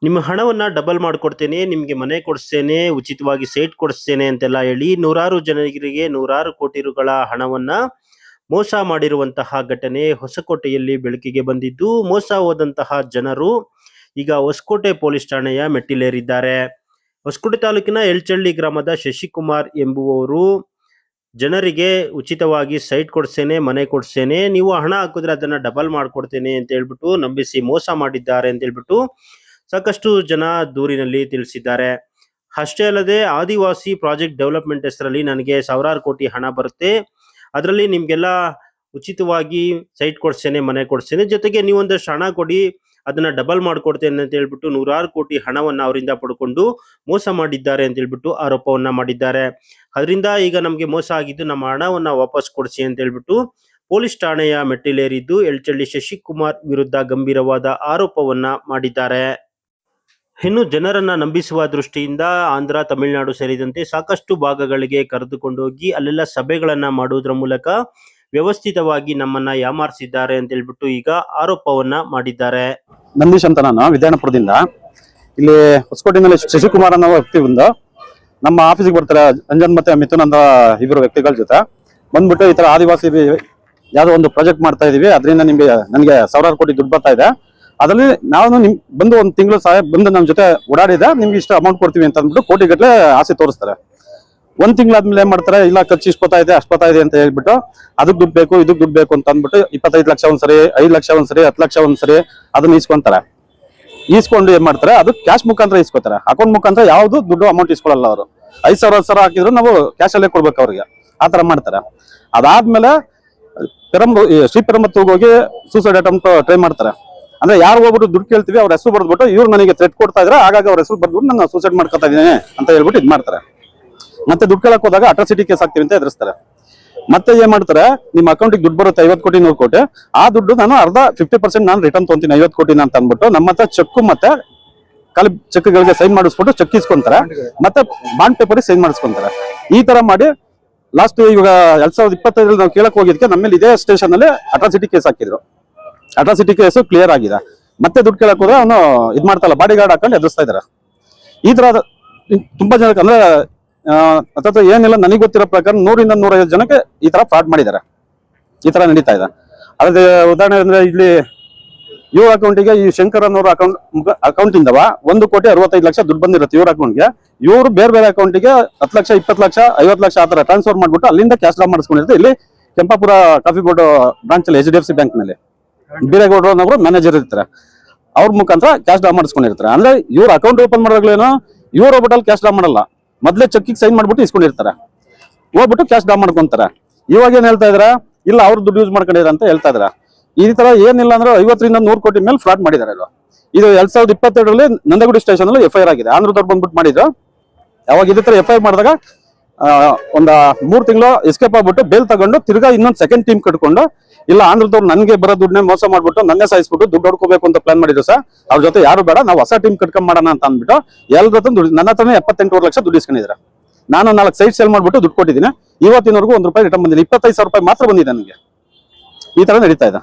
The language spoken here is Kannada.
ನಿಮ್ಮ ಹಣವನ್ನ ಡಬಲ್ ಮಾಡಿಕೊಡ್ತೇನೆ, ನಿಮಗೆ ಮನೆ ಕೊಡಿಸ್ತೇನೆ, ಉಚಿತವಾಗಿ ಸೈಟ್ ಕೊಡಿಸ್ತೇನೆ ಅಂತೆಲ್ಲ ಹೇಳಿ ನೂರಾರು ಜನರಿಗೆ ನೂರಾರು ಕೋಟಿ ರುಗಳ ಹಣವನ್ನ ಮೋಸ ಮಾಡಿರುವಂತಹ ಘಟನೆ ಹೊಸಕೋಟೆಯಲ್ಲಿ ಬೆಳಕಿಗೆ ಬಂದಿದ್ದು, ಮೋಸ ಹೋದಂತಹ ಜನರು ಈಗ ಹೊಸಕೋಟೆ ಪೊಲೀಸ್ ಠಾಣೆಯ ಮೆಟ್ಟಿಲೇರಿದ್ದಾರೆ. ಹೊಸಕೋಟೆ ತಾಲೂಕಿನ ಎಲ್ಚಳ್ಳಿ ಗ್ರಾಮದ ಶಶಿಕುಮಾರ್ ಎಂಬುವವರು ಜನರಿಗೆ ಉಚಿತವಾಗಿ ಸೈಟ್ ಕೊಡ್ಸೇನೆ, ಮನೆ ಕೊಡ್ಸೇನೆ, ನೀವು ಹಣ ಹಾಕಿದ್ರೆ ಅದನ್ನ ಡಬಲ್ ಮಾಡ್ಕೊಡ್ತೇನೆ ಅಂತ ಹೇಳ್ಬಿಟ್ಟು ನಂಬಿಸಿ ಮೋಸ ಮಾಡಿದ್ದಾರೆ ಅಂತ ಹೇಳ್ಬಿಟ್ಟು ಸಾಕಷ್ಟು ಜನ ದೂರಿನಲ್ಲಿ ತಿಳಿಸಿದ್ದಾರೆ. ಅಷ್ಟೇ ಅಲ್ಲದೆ ಆದಿವಾಸಿ ಪ್ರಾಜೆಕ್ಟ್ ಡೆವಲಪ್ಮೆಂಟ್ ಹೆಸರಲ್ಲಿ ನನಗೆ ಸಾವಿರಾರು ಕೋಟಿ ಹಣ ಬರುತ್ತೆ, ಅದರಲ್ಲಿ ನಿಮ್ಗೆಲ್ಲ ಉಚಿತವಾಗಿ ಸೈಟ್ ಕೊಡ್ಸೇನೆ, ಮನೆ ಕೊಡ್ಸೇನೆ, ಜೊತೆಗೆ ನೀವೊಂದಷ್ಟು ಹಣ ಕೊಡಿ ಅದನ್ನ ಡಬಲ್ ಮಾಡ್ಕೊಡ್ತೇನೆ ಅಂತ ಹೇಳ್ಬಿಟ್ಟು ನೂರಾರು ಕೋಟಿ ಹಣವನ್ನ ಅವರಿಂದ ಪಡ್ಕೊಂಡು ಮೋಸ ಮಾಡಿದ್ದಾರೆ ಅಂತ ಹೇಳ್ಬಿಟ್ಟು ಆರೋಪವನ್ನ ಮಾಡಿದ್ದಾರೆ. ಅದರಿಂದ ಈಗ ನಮ್ಗೆ ಮೋಸ ಆಗಿದ್ದು, ನಮ್ಮ ಹಣವನ್ನ ವಾಪಸ್ ಕೊಡಿಸಿ ಅಂತ ಹೇಳ್ಬಿಟ್ಟು ಪೊಲೀಸ್ ಠಾಣೆಯ ಮೆಟ್ಟಿಲೇರಿದ್ದು ಎಲ್ಚಳ್ಳಿ ಶಶಿಕುಮಾರ್ ವಿರುದ್ಧ ಗಂಭೀರವಾದ ಆರೋಪವನ್ನ ಮಾಡಿದ್ದಾರೆ. ಇನ್ನು ಜನರನ್ನ ನಂಬಿಸುವ ದೃಷ್ಟಿಯಿಂದ ಆಂಧ್ರ, ತಮಿಳುನಾಡು ಸೇರಿದಂತೆ ಸಾಕಷ್ಟು ಭಾಗಗಳಿಗೆ ಕರೆದುಕೊಂಡೋಗಿ ಅಲ್ಲೆಲ್ಲ ಸಭೆಗಳನ್ನ ಮಾಡುವುದರ ಮೂಲಕ ವ್ಯವಸ್ಥಿತವಾಗಿ ನಮ್ಮನ್ನ ಯಾಮಾರಿಸಿದ್ದಾರೆ ಅಂತ ಹೇಳ್ಬಿಟ್ಟು ಈಗ ಆರೋಪವನ್ನ ಮಾಡಿದ್ದಾರೆ. ನಂದೀಶ್ ಅಂತ ನಾನು ವಿದ್ಯಾನಪುರದಿಂದ ಇಲ್ಲಿ ಹೊಸಕೋಟೆನಲ್ಲಿ ಶಶಿಕುಮಾರ್ ಅನ್ನೋ ವ್ಯಕ್ತಿ ಬಂದು ನಮ್ಮ ಆಫೀಸಿಗೆ ಬರ್ತಾರೆ. ಅಂಜನ್ ಮತ್ತೆ ಮಿಥುನ್ ಅಂತ ಇಬ್ಬರು ವ್ಯಕ್ತಿಗಳ ಜೊತೆ ಬಂದ್ಬಿಟ್ಟು ಈ ತರ ಆದಿವಾಸಿ ಯಾವ್ದೋ ಒಂದು ಪ್ರಾಜೆಕ್ಟ್ ಮಾಡ್ತಾ ಇದೀವಿ, ಅದರಿಂದ ನನಗೆ ಸಾವಿರಾರು ಕೋಟಿ ದುಡ್ಡು ಬರ್ತಾ ಇದೆ, ಅದರಲ್ಲಿ ನಾವು ನಿಮ್ ಬಂದು ಒಂದು ತಿಂಗಳು ಸಹಾಯ ಬಂದು ನಮ್ಮ ಜೊತೆ ಓಡಾಡಿದ ನಿಮ್ಗೆ ಇಷ್ಟು ಅಮೌಂಟ್ ಕೊಡ್ತೀವಿ ಅಂತ ಅಂದ್ಬಿಟ್ಟು ಕೋಟಿಗಟ್ಟಲೆ ಆಸೆ ತೋರಿಸ್ತಾರೆ. ಒಂದ್ ತಿಂಗಳಾದ್ಮೇಲೆ ಏನ್ ಮಾಡ್ತಾರೆ, ಇಲ್ಲ ಖರ್ಚು ಇಷ್ಟ ಇದೆ ಅಷ್ಟು ಇದೆ ಅಂತ ಹೇಳ್ಬಿಟ್ಟು ಅದಕ್ಕೆ ದುಡ್ಡು ಬೇಕು, ಇದಕ್ಕೆ ದುಡ್ಡು ಬೇಕು ಅಂತ ಅಂದ್ಬಿಟ್ಟು 25 ಲಕ್ಷ ಒಂದ್ಸರಿ, 5 ಲಕ್ಷ ಒಂದ್ಸರಿ, 10 ಲಕ್ಷ ಒಂದ್ಸರಿ ಅದನ್ನ ಈಸ್ಕೊಂತಾರೆ. ಈಸ್ಕೊಂಡು ಏನ್ ಮಾಡ್ತಾರೆ, ಅದು ಕ್ಯಾಶ್ ಮುಖಾಂತರ ಈಸ್ಕೊತಾರೆ. ಅಕೌಂಟ್ ಮುಖಾಂತರ ಯಾವ್ದು ದುಡ್ಡು ಅಮೌಂಟ್ ಇಸ್ಕೊಳ್ಳಲ್ಲ ಅವರು. 5,000 10,000 ಹಾಕಿದ್ರು ನಾವು ಕ್ಯಾಶ್ ಅಲ್ಲೇ ಕೊಡ್ಬೇಕು ಅವ್ರಿಗೆ, ಆತರ ಮಾಡ್ತಾರೆ. ಅದಾದ್ಮೇಲೆ ಶ್ರೀಪೆರಂಬತ್ತೂರ್ಗೆ ಹೋಗಿ ಸೂಸೈಡ್ ಅಟೆಂಪ್ಟ್ ಟ್ರೈ ಮಾಡ್ತಾರೆ. ಅಂದ್ರೆ ಯಾರು ಹೋಗ್ಬಿಟ್ಟು ದುಡ್ಡು ಕೇಳ್ತೀವಿ ಅವ್ರ ಹೆಸರು ಬರ್ದ್ಬಿಟ್ಟು ಇವ್ರು ನನಗೆ ಥ್ರೆಟ್ ಕೊಡ್ತಾ ಇದ್ರೆ ಹಾಗಾಗಿ ಅವ್ರ ಹೆಸರು ಬರ್ದ್ಬಿಟ್ಟು ನಾನು ಸೂಸೈಡ್ ಮಾಡ್ಕೊತಾ ಇದೀನಿ ಅಂತ ಹೇಳ್ಬಿಟ್ಟು ಇದ್ ಮಾಡ್ತಾರೆ. ಮತ್ತೆ ದುಡ್ಡು ಕೇಳಕ್ ಹೋದಾಗ ಅಟ್ರಾಸಿಟಿ ಕೇಸ್ ಹಾಕ್ತೀವಿ ಅಂತ ಎದುರಿಸ್ತಾರೆ. ಮತ್ತೆ ಏನ್ ಮಾಡ್ತಾರೆ, ನಿಮ್ಮ ಅಕೌಂಟಿಗೆ ದುಡ್ಡು ಬರುತ್ತೆ 50 ಕೋಟಿ 100 ಕೋಟಿ, ಆ ದುಡ್ಡು ನಾನು ಅರ್ಧ 50% ನಾನು ರಿಟರ್ನ್ ತೊಗೊಂತೀನಿ 50 ಕೋಟಿನ ಅಂತ ಅಂದ್ಬಿಟ್ಟು ನಮ್ಮ ಹತ್ರ ಚೆಕ್ ಮತ್ತೆ ಖಾಲಿ ಚೆಕ್ಗಳಿಗೆ ಸೈನ್ ಮಾಡಿಸ್ಬಿಟ್ಟು ಚೆಕ್ ಇಸ್ಕೊಂತಾರೆ, ಮತ್ತೆ ಬಾಂಡ್ ಪೇಪರ್ ಸೈನ್ ಮಾಡಿಸ್ಕೊಂತಾರೆ. ಈ ತರ ಮಾಡಿ ಲಾಸ್ಟ್ ಇವಾಗ 2025 ನಾವು ಕೇಳಕ್ ಹೋಗಿದ್ಕೆ ನಮ್ಮಲ್ಲಿ ಇದೇ ಸ್ಟೇಷನ್ ಅಲ್ಲಿ ಅಟ್ರಾಸಿಟಿ ಕೇಸ್ ಹಾಕಿದ್ರು. ಅಟ್ರಾಸಿಟಿ ಕೇಸು ಕ್ಲಿಯರ್ ಆಗಿದೆ. ಮತ್ತೆ ದುಡ್ಡು ಕೇಳಕ್ ಹೋದ್ರೆ ಅವನು ಇದ್ ಮಾಡ್ತಲ್ಲ, ಬಾಡಿ ಗಾರ್ಡ್ ಹಾಕೊಂಡು ಎದುರಿಸ್ತಾ ಇದಾರೆ. ಈ ತರ ತುಂಬಾ ಜನಕ್ಕೆ ಅಂದ್ರೆ ಅಥವಾ ಏನಿಲ್ಲ ನನಗೆ ಗೊತ್ತಿರೋ ಪ್ರಕಾರ 100 ರಿಂದ 150 ಜನಕ್ಕೆ ಈ ತರ ಫ್ರಾಡ್ ಮಾಡಿದ್ದಾರೆ. ಈ ತರ ನಡೀತಾ ಇದೆ. ಅದೇ ಉದಾಹರಣೆ ಅಂದ್ರೆ ಇಲ್ಲಿ ಇವ್ರ ಅಕೌಂಟಿಗೆ ಈ ಶಂಕರ್ ಅನ್ನೋರ ಅಕೌಂಟ್ ಇಂದವ 1,65 ಲಕ್ಷ ದುಡ್ಡು ಬಂದಿರುತ್ತೆ ಇವ್ರ ಅಕೌಂಟ್ಗೆ. ಇವರು ಬೇರೆ ಬೇರೆ ಅಕೌಂಟಿಗೆ 10 ಲಕ್ಷ 20 ಲಕ್ಷ 50 ಲಕ್ಷ ಆತರ ಟ್ರಾನ್ಸ್ಫರ್ ಮಾಡ್ಬಿಟ್ಟು ಅಲ್ಲಿಂದ ಕ್ಯಾಶ್ ಡ್ರಾ ಮಾಡಿಸ್ಕೊಂಡಿರುತ್ತೆ. ಇಲ್ಲಿ ಕೆಂಪಾಪುರ ಕಾಫಿ ಬೋರ್ಡ್ ಬ್ರಾಂಚ್ ಅಲ್ಲಿ HDFC ಬ್ಯಾಂಕ್ ನಲ್ಲಿ ಬೀರೇಗೌಡರು ಅನ್ನೋರು ಮ್ಯಾನೇಜರ್ ಇರ್ತಾರೆ. ಅವ್ರ ಮುಖಾಂತರ ಕ್ಯಾಶ್ ಡ್ರಾ ಮಾಡಿಸ್ಕೊಂಡಿರ್ತಾರೆ. ಅಂದ್ರೆ ಇವ್ರ ಅಕೌಂಟ್ ಓಪನ್ ಮಾಡೋಗ್ಲೇನೋ ಇವ್ರ ಹೋಗ್ಬಿಟ್ಟು ಕ್ಯಾಶ್ ಡ್ರಾ ಮಾಡಲ್ಲ, ಮೊದ್ಲೇ ಚೆಕ್ಕಿಗೆ ಸೈನ್ ಮಾಡ್ಬಿಟ್ಟು ಇಸ್ಕೊಂಡಿರ್ತಾರೆ, ಹೋಗ್ಬಿಟ್ಟು ಕ್ಯಾಶ್ ಡ್ರಾ ಮಾಡ್ಕೊಂತಾರೆ. ಇವಾಗ ಏನ್ ಹೇಳ್ತಾ ಇದಾರೆ, ಇಲ್ಲ ಅವ್ರು ದುಡ್ಡು ಯೂಸ್ ಮಾಡ್ಕೊಂಡಿರ ಅಂತ ಹೇಳ್ತಾ ಇದಾರೆ. ಈ ತರ ಏನಿಲ್ಲ ಅಂದ್ರೆ 50 ರಿಂದ 100 ಕೋಟಿ ಮೇಲೆ ಫ್ರಾಡ್ ಮಾಡಿದ್ದಾರೆ. ಇದು 2022ರಲ್ಲಿ ನಂದಗುಡಿ ಸ್ಟೇಷನ್ ಅಲ್ಲಿ FIR ಆಗಿದೆ. ಆಂಧ್ರದವ್ರು ಬಂದ್ಬಿಟ್ಟು ಮಾಡಿದ್ರು. ಯಾವಾಗ ಇದೇ ತರ FIR ಮಾಡಿದಾಗ ಒಂದ 3 ತಿಂಗಳು ಎಸ್ಕೇಪ್ ಆಗ್ಬಿಟ್ಟು ಬೇಲ್ ತಗೊಂಡು ತಿರ್ಗಾ ಇನ್ನೊಂದು ಸೆಕೆಂಡ್ ಟೀಮ್ ಕಟ್ಕೊಂಡು, ಇಲ್ಲ ಆಂಧ್ರದವ್ರು ನನ್ಗೆ ಬರೋ ದುಡ್ಡನ್ನೇ ಮೋಸ ಮಾಡ್ಬಿಟ್ಟು ನನ್ನೇ ಸಾಯಿಸ್ಬಿಟ್ಟು ದುಡ್ಡು ಹೊಡ್ಕೋಬೇಕು ಅಂತ ಪ್ಲಾನ್ ಮಾಡಿದ್ರು ಸರ್. ಅವ್ರ ಜೊತೆ ಯಾರು ಬೇಡ, ನಾವು ಹೊಸ ಟೀಮ್ ಕಟ್ಕೊಂಡ್ ಮಾಡೋಣ ಅಂತ ಅಂದ್ಬಿಟ್ಟು ಎಲ್ಲರ ದುಡ್ಡು ನನ್ನ ಹತ್ರನೇ 78 ಲಕ್ಷ ದುಡ್ಡು ಇಸ್ಕೊಂಡಿದ್ರೆ. ನಾನು 4 ಸೈಟ್ ಸೇಲ್ ಮಾಡ್ಬಿಟ್ಟು ದುಡ್ಡು ಕೊಟ್ಟಿದ್ದೀನಿ. ಇವತ್ತಿನವರೆಗೂ 1 ರೂಪಾಯಿ ರಿಟರ್ನ್ ಬಂದಿಲ್ಲ. 25,000 ರೂಪಾಯಿ ಮಾತ್ರ ಬಂದಿದೆ ನನಗೆ. ಈ ತರ ನಡೀತಾ ಇದೆ.